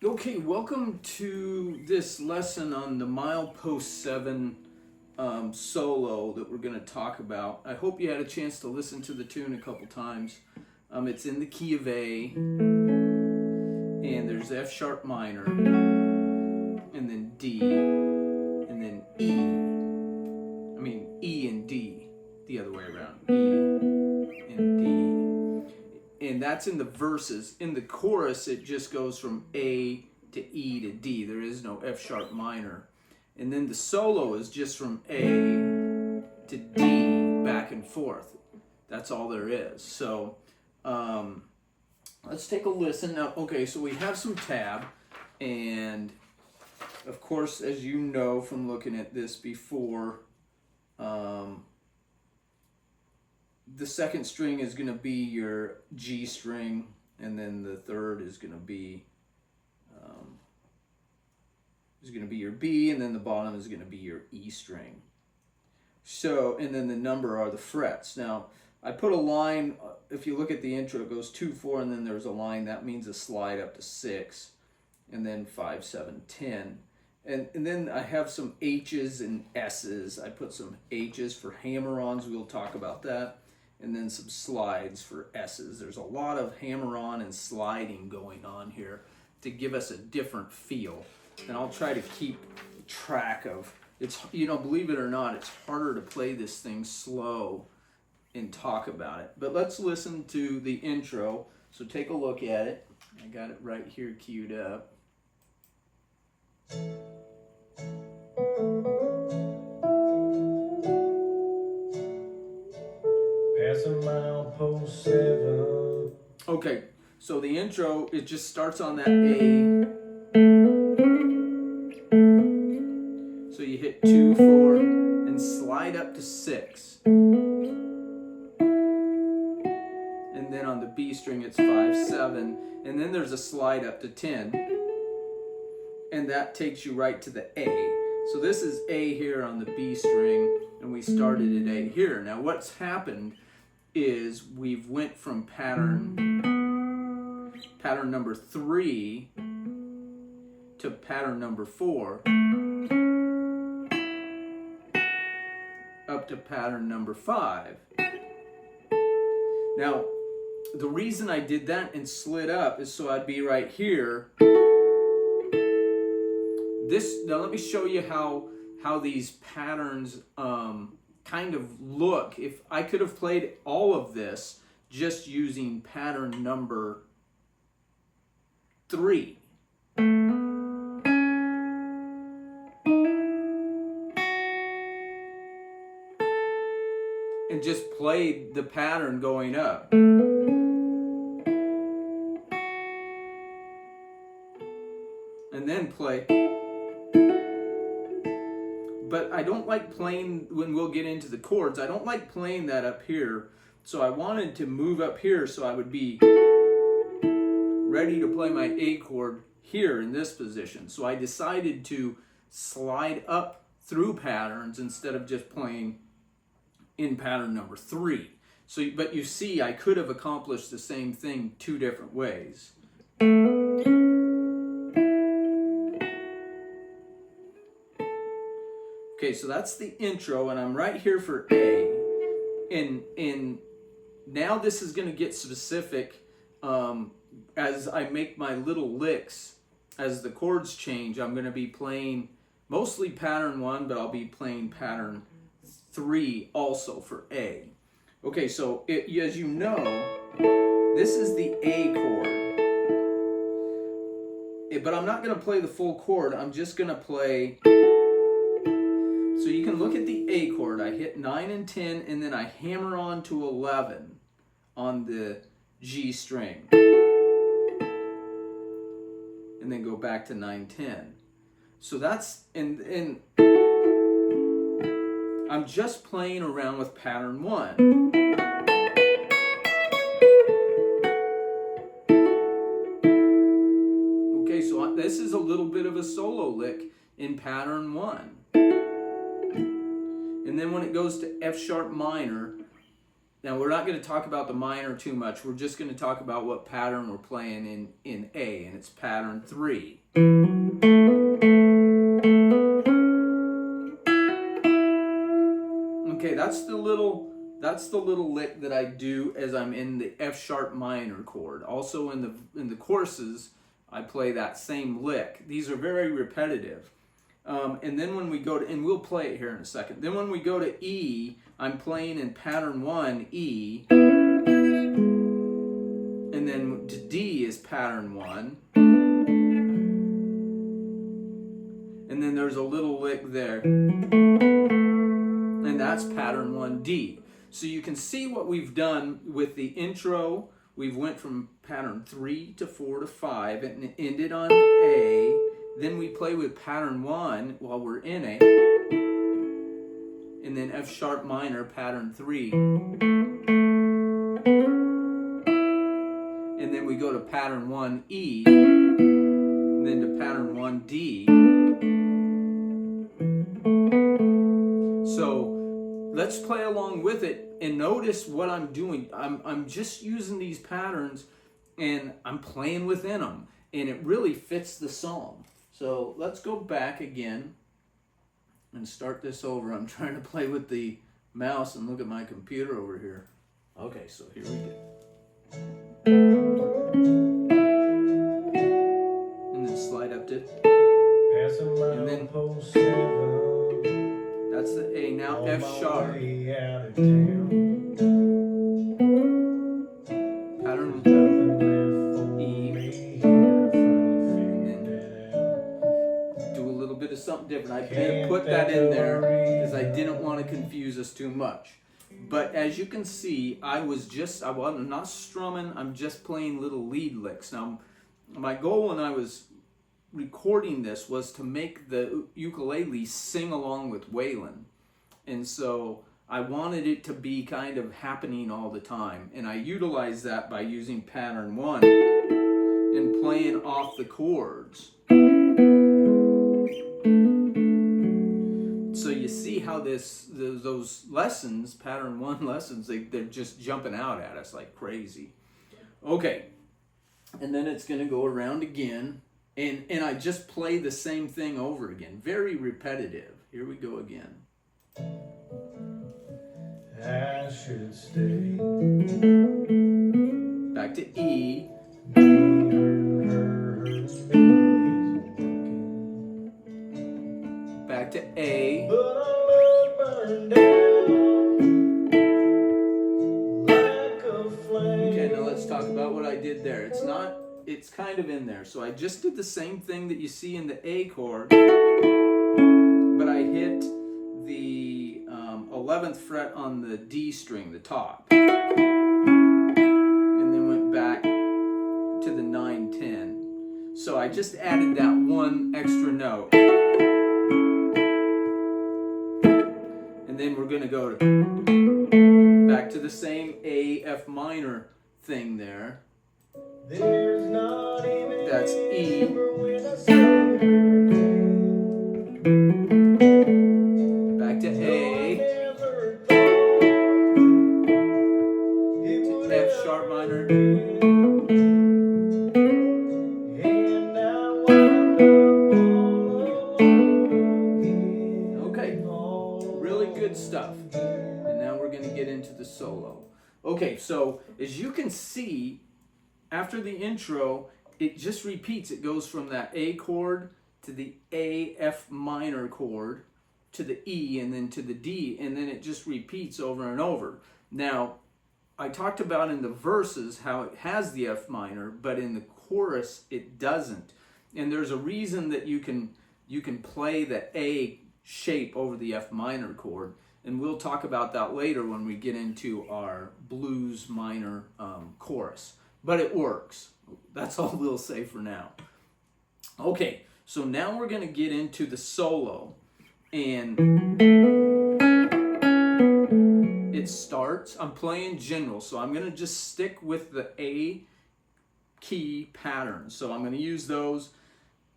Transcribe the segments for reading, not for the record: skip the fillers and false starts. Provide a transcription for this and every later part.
Okay, welcome to this lesson on the Milepost 7 solo that we're going to talk about. I hope you had a chance to listen to the tune a couple times. It's in the key of A, and there's F sharp minor, and then D, and then E. I mean E and D, the other way around. E and D. And that's in the verses. In the chorus, it just goes from A to E to D. There is no F sharp minor. And then the solo is just from A to D, back and forth. That's all there is. So let's take a listen. Now, okay, so we have some tab. And of course, as you know from looking at this before, the second string is going to be your G string, and then the third is going to be your B, and then the bottom is going to be your E string. So, and then the number are the frets. Now, I put a line. If you look at the intro, it goes 2, 4, and then there's a line. That means a slide up to 6, and then 5, 7, 10. And then I have some H's and S's. I put some H's for hammer-ons. We'll talk about that. And then some slides for S's. There's a lot of hammer-on and sliding going on here to give us a different feel. And I'll try to keep track of, it's, believe it or not, it's harder to play this thing slow and talk about it. But let's listen to the intro. So take a look at it. I got it right here queued up. Milepost 7. Okay, so the intro, it just starts on that A. So you hit 2, 4, and slide up to 6. And then on the B string, it's 5, 7. And then there's a slide up to 10. And that takes you right to the A. So this is A here on the B string, and we started at A here. Now what's happened is we've went from pattern number 3 to pattern number 4 up to pattern number 5. Now the reason I did that and slid up is so I'd be right here. Now let me show you how these patterns kind of look. If I could have played all of this just using pattern number 3. And just played the pattern going up. And then play. But I don't like playing, when we'll get into the chords, I don't like playing that up here. So I wanted to move up here so I would be ready to play my A chord here in this position. So I decided to slide up through patterns instead of just playing in pattern number 3. So, but you see, I could have accomplished the same thing 2 different ways. Okay, so that's the intro, and I'm right here for A. And now this is going to get specific as I make my little licks. As the chords change, I'm going to be playing mostly pattern 1, but I'll be playing pattern 3 also for A. Okay, so as you know, this is the A chord. But I'm not going to play the full chord. I'm just going to play. So you can look at the A chord. I hit 9 and 10, and then I hammer on to 11 on the G string. And then go back to 9, 10. So that's, and I'm just playing around with pattern 1. Okay, so this is a little bit of a solo lick in pattern 1. And then when it goes to F sharp minor, Now we're not going to talk about the minor too much. We're just going to talk about what pattern we're playing in A, and it's pattern 3. Okay, that's the little lick that I do as I'm in the F sharp minor chord. Also in the choruses, I play that same lick. These are very repetitive. And then when we go to, and we'll play it here in a second. Then when we go to E, I'm playing in pattern 1, E. And then to D is pattern 1. And then there's a little lick there. And that's pattern 1D. So you can see what we've done with the intro. We've went from pattern 3 to 4 to 5 and ended on A. Then we play with pattern 1 while we're in A. And then F sharp minor, pattern 3. And then we go to pattern 1 E. And then to pattern 1 D. So let's play along with it and notice what I'm doing. I'm just using these patterns and I'm playing within them, and it really fits the song. So let's go back again and start this over. I'm trying to play with the mouse and look at my computer over here. Okay, so here we go. And then slide up to, and then that's the A. Now F sharp. Pattern E. And then do a little bit of something different. I didn't put that in there because I didn't want to confuse us too much. But as you can see, I'm not strumming, I'm just playing little lead licks. Now, my goal when I was recording this was to make the ukulele sing along with Waylon. And so I wanted it to be kind of happening all the time. And I utilized that by using pattern 1 and playing off the chords. So you see how those lessons, pattern 1 lessons, they're just jumping out at us like crazy. Okay, and then it's going to go around again, and I just play the same thing over again. Very repetitive. Here we go again. I should stay. Back to E. Back to A. Okay, now let's talk about what I did there. It's kind of in there. So I just did the same thing that you see in the A chord, but I hit the 11th fret on the D string, the top, and then went back to the 9-10. So I just added that one extra note. And then we're going to go back to the same A, F minor thing there. That's E. Back to A. To F sharp minor. Okay, really good stuff. And now we're going to get into the solo. Okay, so as you can see, after the intro, it just repeats. It goes from that A chord to the A, F minor chord to the E and then to the D, and then it just repeats over and over. Now, I talked about in the verses how it has the F minor, but in the chorus it doesn't. And there's a reason that you can play the A shape over the F minor chord, and we'll talk about that later when we get into our blues minor chorus. But it works. That's all we'll say for now. Okay, so now we're going to get into the solo. And it starts, I'm playing general, so I'm going to just stick with the A key patterns. So I'm going to use those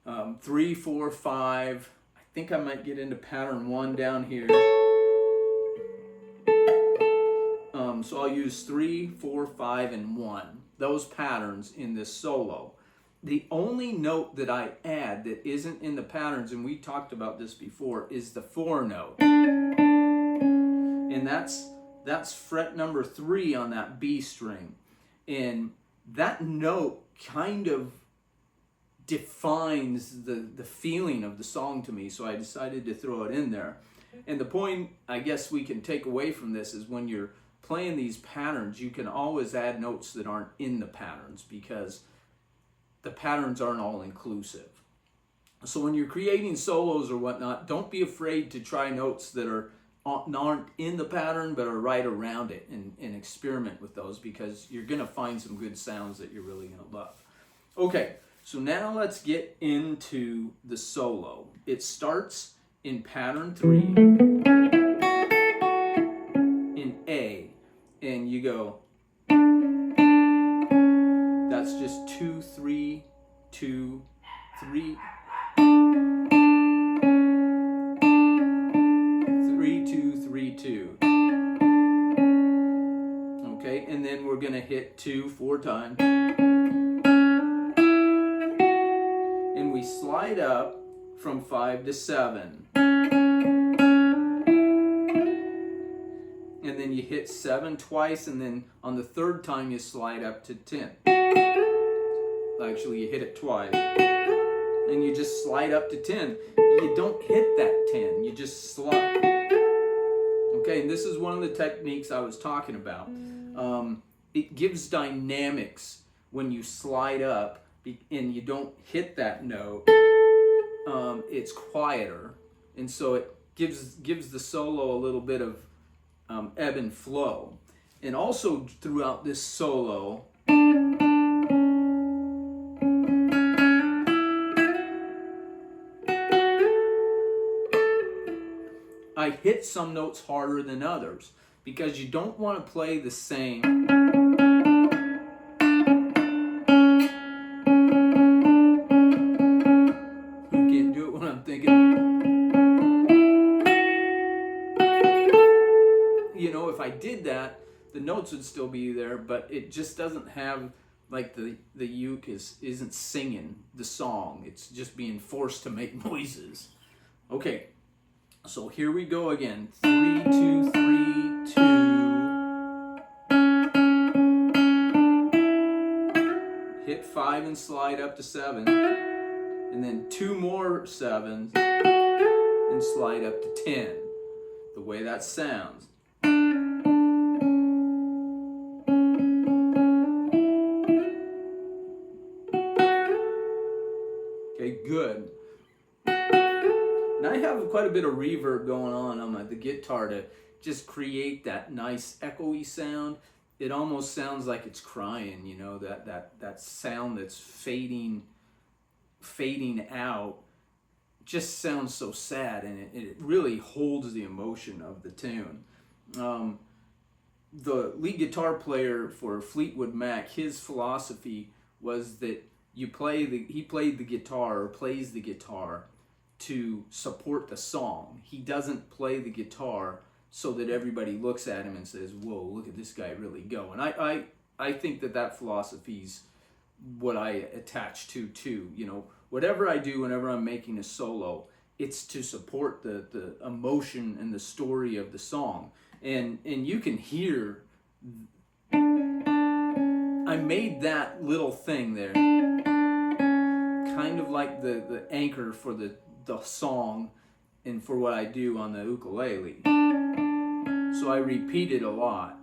3, 4, 5. I think I might get into pattern 1 down here. So I'll use 3, 4, 5, and 1. Those patterns in this solo. The only note that I add that isn't in the patterns, and we talked about this before, is the 4 note. And that's fret number 3 on that B string. And that note kind of defines the feeling of the song to me, so I decided to throw it in there. And the point I guess we can take away from this is when you're playing these patterns, you can always add notes that aren't in the patterns because the patterns aren't all inclusive. So when you're creating solos or whatnot, don't be afraid to try notes that aren't in the pattern but are right around it, and experiment with those, because you're going to find some good sounds that you're really going to love. Okay, so now let's get into the solo. It starts in pattern 3 in A, and you go, that's just 2, 3, 2, 3, 3, 2, 3, 2. Okay, and then we're gonna hit 2 4 times, and we slide up from 5 to 7, and then you hit 7 twice, and then on the third time you slide up to 10. Actually, you hit it twice, and you just slide up to 10. You don't hit that 10, you just slide. Okay, and this is one of the techniques I was talking about. It gives dynamics when you slide up and you don't hit that note. It's quieter, and so it gives the solo a little bit of ebb and flow. And also throughout this solo, I hit some notes harder than others because you don't want to play the same. You can't do it when I'm thinking. You know, if I did that, the notes would still be there, but it just doesn't have, like, the uke isn't singing the song. It's just being forced to make noises. Okay. So here we go again. 3, 2, 3, 2. Hit 5 and slide up to 7. And then 2 more 7s and slide up to 10. The way that sounds. Okay, good. And I have quite a bit of reverb going on the guitar to just create that nice echoey sound. It almost sounds like it's crying, you know, that sound that's fading out just sounds so sad, and it really holds the emotion of the tune. The lead guitar player for Fleetwood Mac, his philosophy was that he played the guitar, or plays the guitar, to support the song. He doesn't play the guitar so that everybody looks at him and says, whoa, look at this guy really go. And I think that philosophy's what I attach to too. You know, whatever I do whenever I'm making a solo, it's to support the emotion and the story of the song. And you can hear, I made that little thing there kind of like the anchor for the song and for what I do on the ukulele. So I repeat it a lot.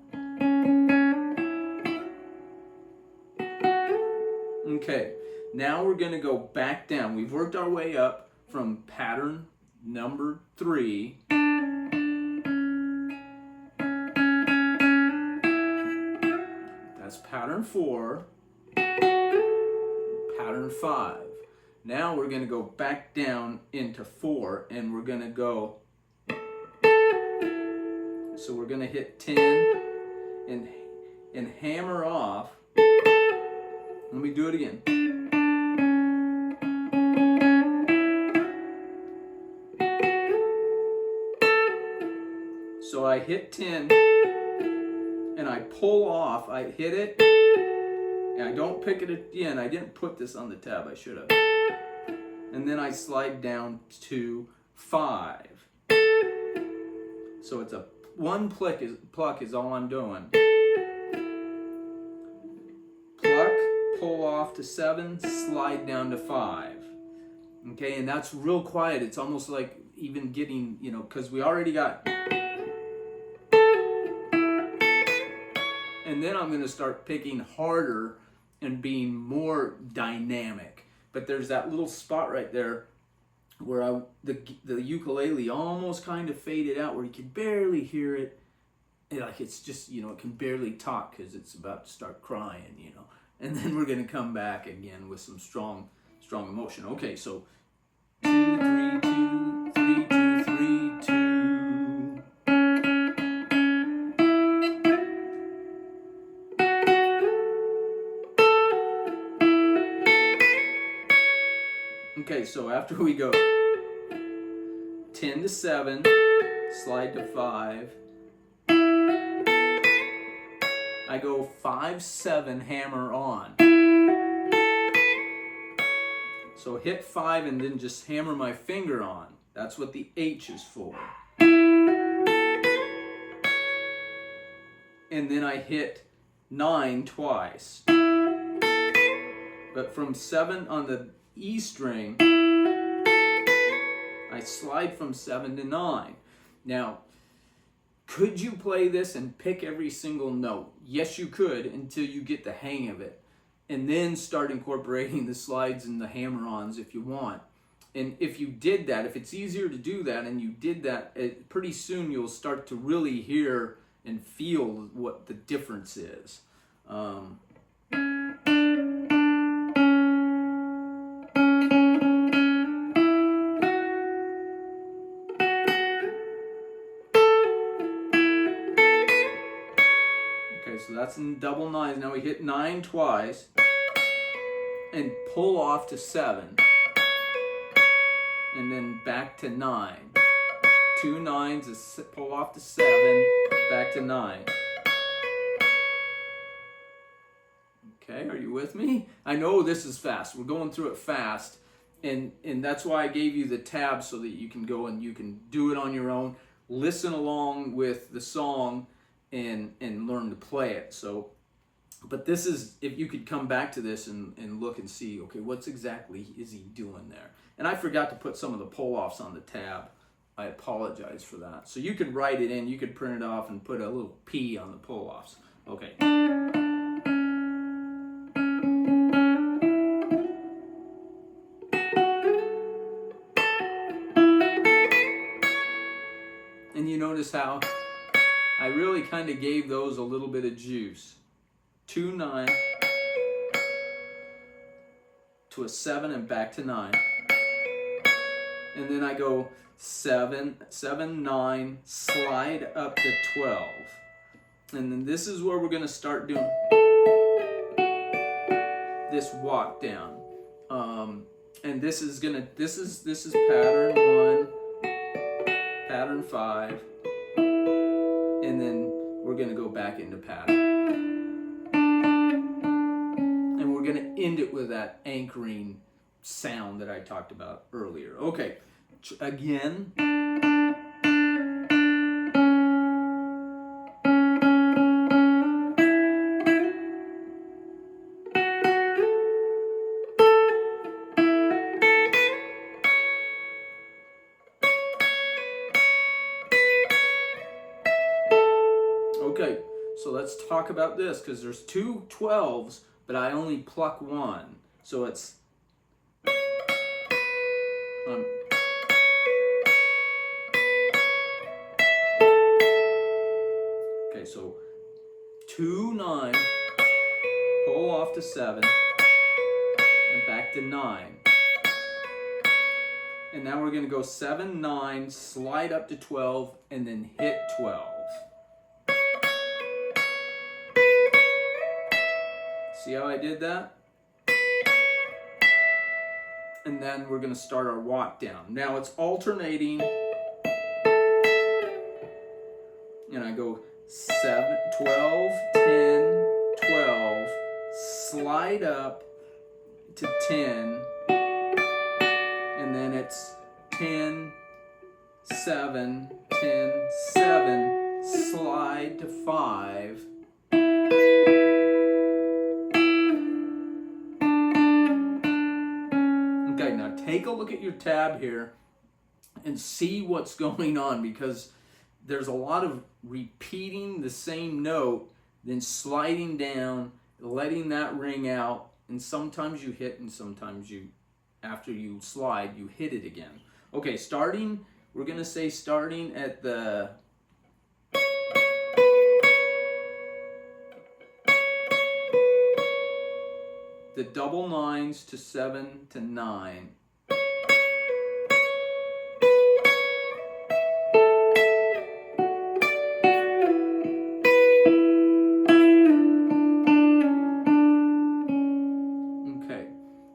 Okay, now we're going to go back down. We've worked our way up from pattern number 3. That's pattern 4. Pattern 5. Now we're going to go back down into 4, and we're going to go, so we're going to hit 10 and hammer off. Let me do it again. So I hit 10 and and I pull off, I hit it, and I don't pick it again. I didn't put this on the tab, I should have. And then I slide down to 5. So it's a one pluck is all I'm doing. Pluck, pull off to 7, slide down to 5. Okay, and that's real quiet. It's almost like even getting, you know, because we already got. And then I'm going to start picking harder and being more dynamic. But there's that little spot right there where the ukulele almost kind of faded out, where you can barely hear it. And like it's just, you know, it can barely talk because it's about to start crying, you know. And then we're going to come back again with some strong emotion. Okay, so 2, 3, 2, 3, 2, 3, 2. Okay, so after we go 10 to 7, slide to 5, I go 5, 7, hammer on. So hit 5 and then just hammer my finger on. That's what the H is for. And then I hit 9 twice. But from 7 on the E string, I slide from 7 to 9. Now, could you play this and pick every single note? Yes, you could, until you get the hang of it. And then start incorporating the slides and the hammer-ons if you want. And if you did that, if it's easier to do that and you did that, pretty soon you'll start to really hear and feel what the difference is. Okay, so that's in double 9s. Now we hit 9 twice and pull off to 7. And then back to 9. 2 9s is pull off to 7, back to 9. Okay, are you with me? I know this is fast. We're going through it fast. And that's why I gave you the tab, so that you can go and you can do it on your own. Listen along with the song and learn to play it. So, but this is, if you could come back to this and look and see, okay, what's exactly is he doing there? And I forgot to put some of the pull-offs on the tab. I apologize for that. So you could write it in, you could print it off and put a little P on the pull-offs. Okay. And you notice how I really kind of gave those a little bit of juice. 2 9 to a 7 and back to 9. And then I go 7 7 9, slide up to 12. And then this is where we're going to start doing this walk down. And this is pattern 1, pattern 5, and then we're going to go back into pattern. And we're going to end it with that anchoring sound that I talked about earlier. Okay, again. Okay, so let's talk about this, because there's 2 12s, but I only pluck 1. So it's okay, so 2 9, pull off to 7, and back to 9. And now we're going to go 7 9, slide up to 12, and then hit 12. See how I did that? And then we're going to start our walk down. Now it's alternating. And I go 7, 12, 10, 12, slide up to 10, and then it's 10, 7, 10, 7, slide to 5. Okay, now take a look at your tab here and see what's going on, because there's a lot of repeating the same note, then sliding down, letting that ring out, and sometimes you hit and sometimes you, after you slide, you hit it again. Okay, we're going to say starting at the double nines to 7 to 9. Okay,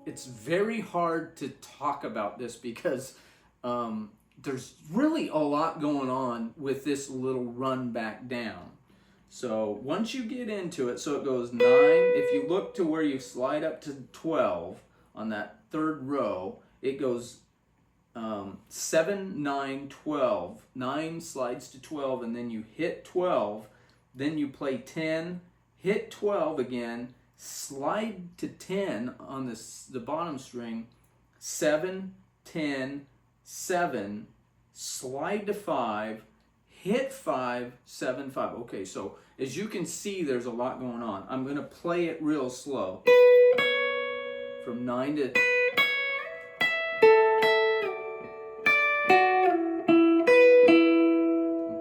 it's very hard to talk about this because there's really a lot going on with this little run back down. So once you get into it, so it goes 9, if you look to where you slide up to 12 on that third row, it goes 7, 9, 12. 9 slides to 12, and then you hit 12, then you play 10, hit 12 again, slide to 10 on the bottom string, 7, 10, 7, slide to 5, hit 5, 7, 5. Okay, so as you can see, there's a lot going on. I'm going to play it real slow. From 9 to...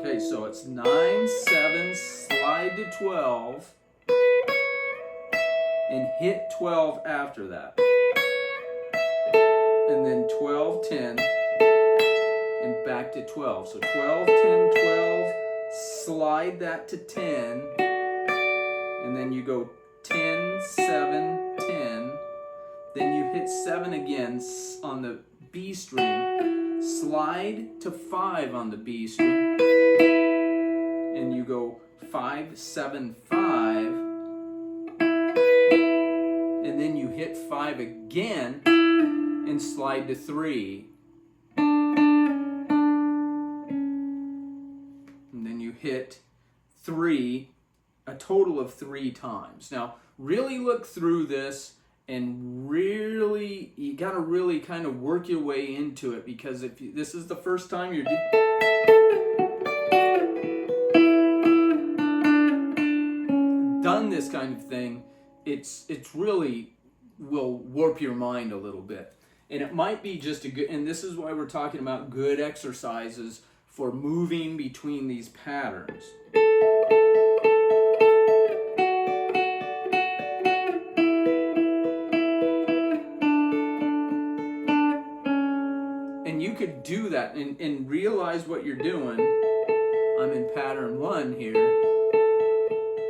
Okay, so it's 9, 7, slide to 12, and hit 12 after that. And then 12, 10, and back to 12. So 12, 10, 12, slide that to 10, and then you go 10, 7, 10, then you hit 7 again on the B string, slide to 5 on the B string, and you go 5, 7, 5, and then you hit 5 again and slide to 3. And then you hit 3, a total of 3 times. Now, really look through this, and really, you got to really kind of work your way into it, because if this is the first time you're done this kind of thing, it's really will warp your mind a little bit. And it might be just a good, and this is why we're talking about good exercises for moving between these patterns. And you could do that and realize what you're doing. I'm in pattern 1 here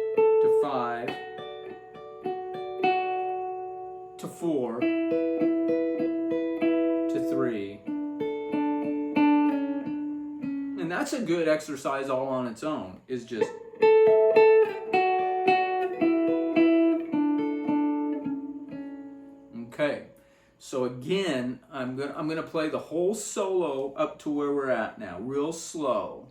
to 5 to 4 to 3. And that's a good exercise all on its own, is just okay. So again, I'm gonna play the whole solo up to where we're at now, real slow.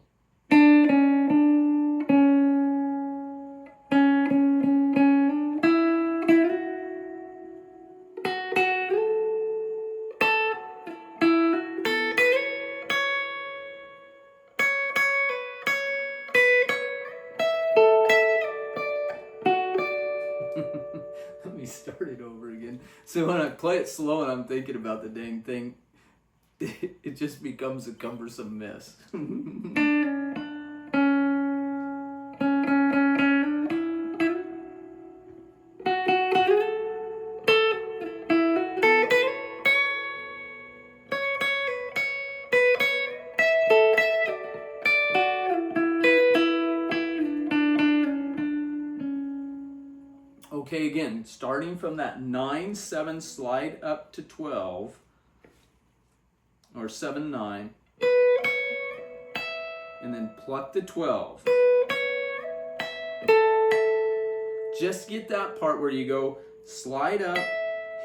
Let me start it over again. So when I play it slow and I'm thinking about the dang thing, it just becomes a cumbersome mess. Okay, again, starting from that 9, 7 slide up to 12, or 7, 9, and then pluck the 12. Just get that part where you go slide up,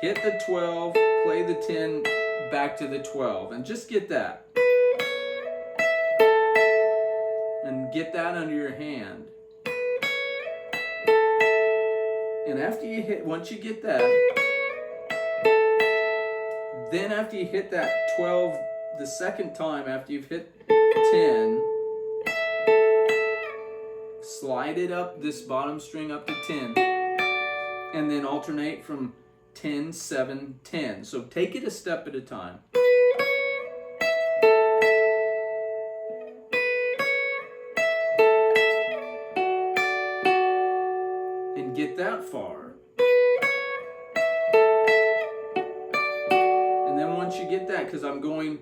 hit the 12, play the 10, back to the 12, and just get that. And get that under your hand. And after you hit, once you get that, then after you hit that 12 the second time, after you've hit 10, slide it up, this bottom string up to 10, and then alternate from 10, 7, 10. So take it a step at a time. And get that far. And then once you get that, because I'm going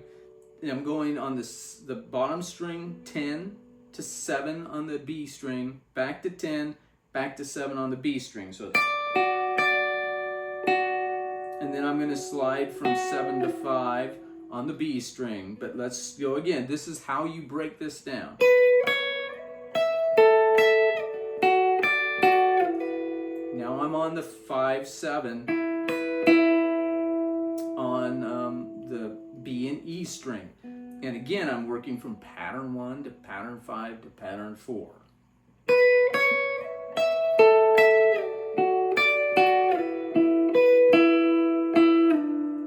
on the bottom string 10 to 7 on the B string, back to 10, back to 7 on the B string. So, and then I'm going to slide from 7 to 5 on the B string. But let's go again. This is how you break this down. Now I'm on the 5, 7 on the B and E string. And again, I'm working from pattern 1 to pattern 5 to pattern 4.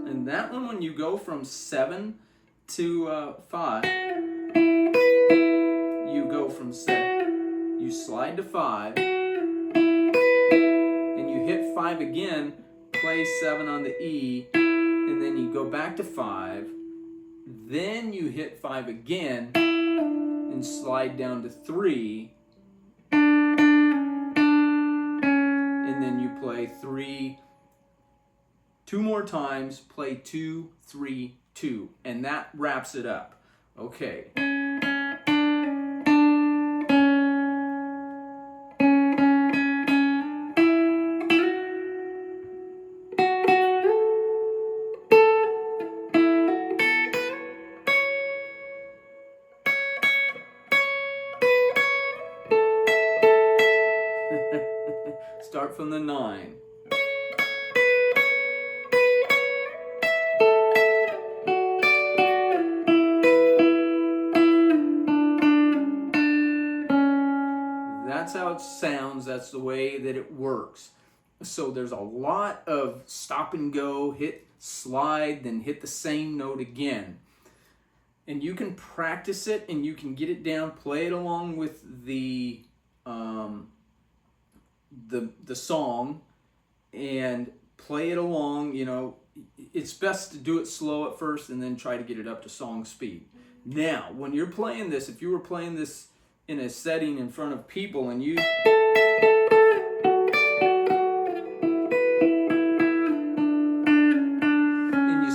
And that one, when you go from 7 to 5, you go from 7, you slide to 5, and you hit 5 again, play 7 on the E, and then you go back to 5, then you hit 5 again and slide down to 3, and then you play 3 2 more times, play 2, 3, 2, and that wraps it up. Okay. Start from the 9. That's how it sounds. That's the way that it works. So there's a lot of stop and go, hit slide, then hit the same note again. And you can practice it and you can get it down, play it along with the song, and play it along. You know, it's best to do it slow at first and then try to get it up to song speed. Now, when you're playing this, if you were playing this in a setting in front of people and you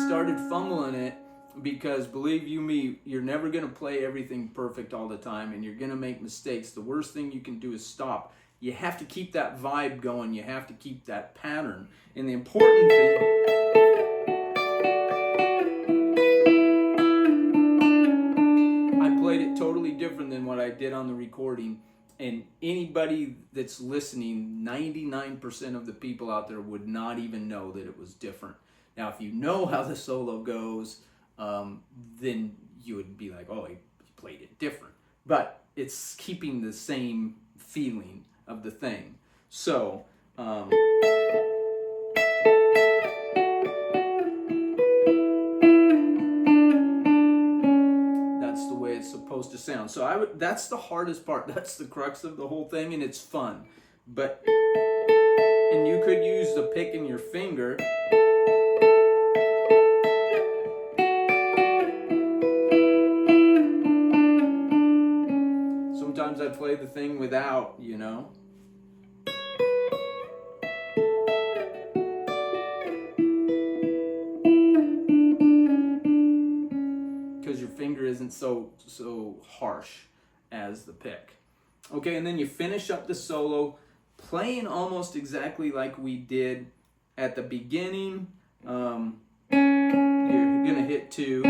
started fumbling it, because believe you me, you're never going to play everything perfect all the time and you're going to make mistakes. The worst thing you can do is stop. You have to keep that vibe going. You have to keep that pattern. And the important thing, I played it totally different than what I did on the recording. And anybody that's listening, 99% of the people out there would not even know that it was different. Now, if you know how the solo goes, then you would be like, oh, he played it different. But it's keeping the same feeling of the thing. So, that's the way it's supposed to sound. So that's the hardest part. That's the crux of the whole thing, and it's fun. And you could use the pick in your finger. Sometimes I play the thing without, you know. Because your finger isn't so harsh as the pick. Okay, and then you finish up the solo playing almost exactly like we did at the beginning. You're gonna hit 2.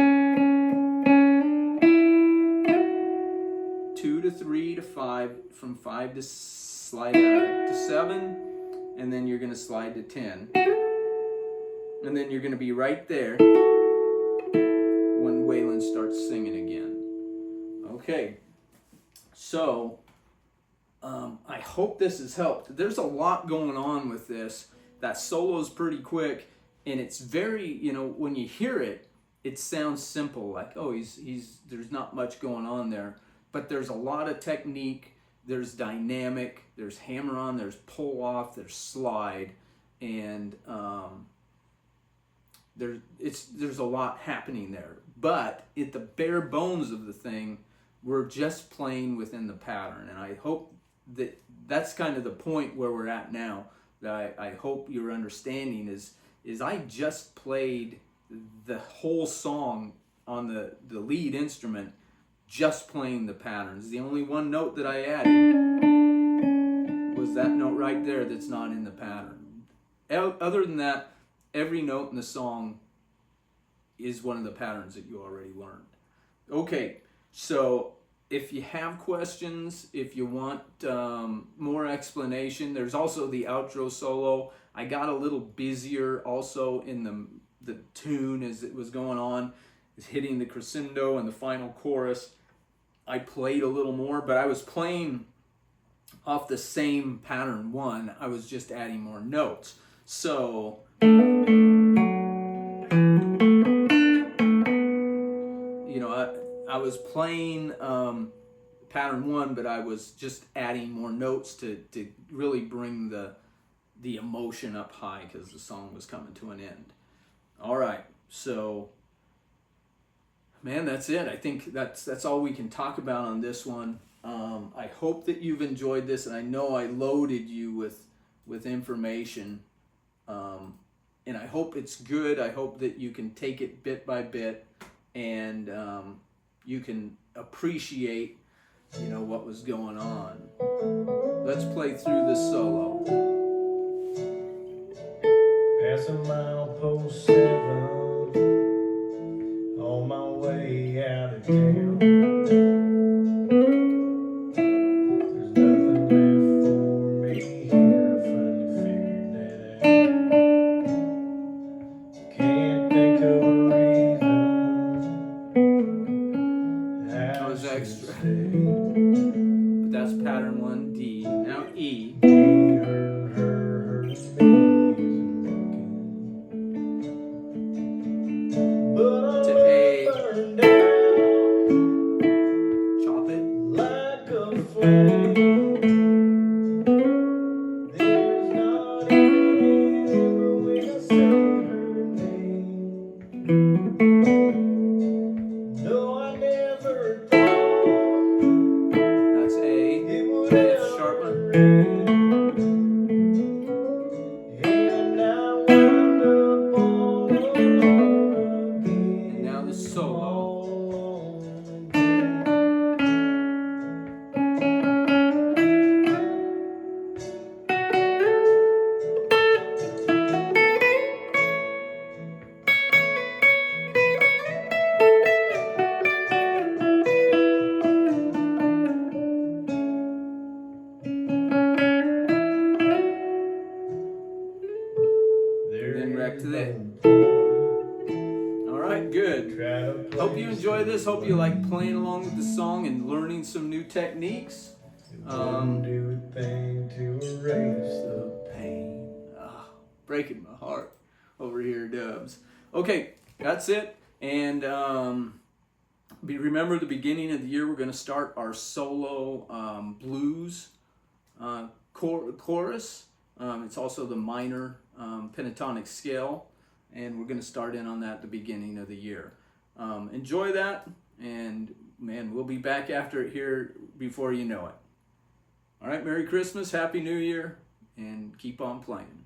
2 to 3 to 5, from 5 to slide out to 7, and then you're going to slide to 10, and then you're going to be right there when Waylon starts singing again. Okay, so I hope this has helped. There's a lot going on with this. That solo is pretty quick, and it's very, you know, when you hear it, it sounds simple, like, oh, there's not much going on there, but there's a lot of technique. There's dynamic, there's hammer on, there's pull off, there's slide, and there's a lot happening there. But at the bare bones of the thing, we're just playing within the pattern, and I hope that's kind of the point where we're at now. That I hope you're understanding is I just played the whole song on the lead instrument, just playing the patterns. The only one note that I added was that note right there that's not in the pattern. Other than that, every note in the song is one of the patterns that you already learned. Okay, so if you have questions, if you want more explanation, there's also the outro solo. I got a little busier also in the tune as it was going on. It's hitting the crescendo and the final chorus. I played a little more, but I was playing off the same pattern one. I was just adding more notes. So I was playing pattern one, but I was just adding more notes to really bring the emotion up high because the song was coming to an end. All right, so man, that's it. I think that's all we can talk about on this one. I hope that you've enjoyed this, and I know I loaded you with information, and I hope it's good. I hope that you can take it bit by bit, and you can appreciate, what was going on. Let's play through this solo. Passing Milepost 7 on my way out of town. There's nothing left for me here. I finally figured that out. Can't think of a reason That I was should extra. stay. But that's pattern 1, D. Now E. Me hurts me isn't working. To A. Burned down Chop it. like a flame. There's not even room when I say her name. No, I never thought That's A. it would F ever sharp one. rain. And I wound up all alone again. And now the solo. All alone again. Then back to that. There All right, good. Try to Hope you enjoy this. Hope you like playing along with the song and learning some new techniques. do a thing to erase The pain. Breaking my heart over here, Dubs. Okay, that's it. And remember, the beginning of the year, we're going to start our solo blues chorus. It's also the minor pentatonic scale, and we're going to start in on that at the beginning of the year. Enjoy that, and man, we'll be back after it here before you know it. All right, Merry Christmas, Happy New Year, and keep on playing.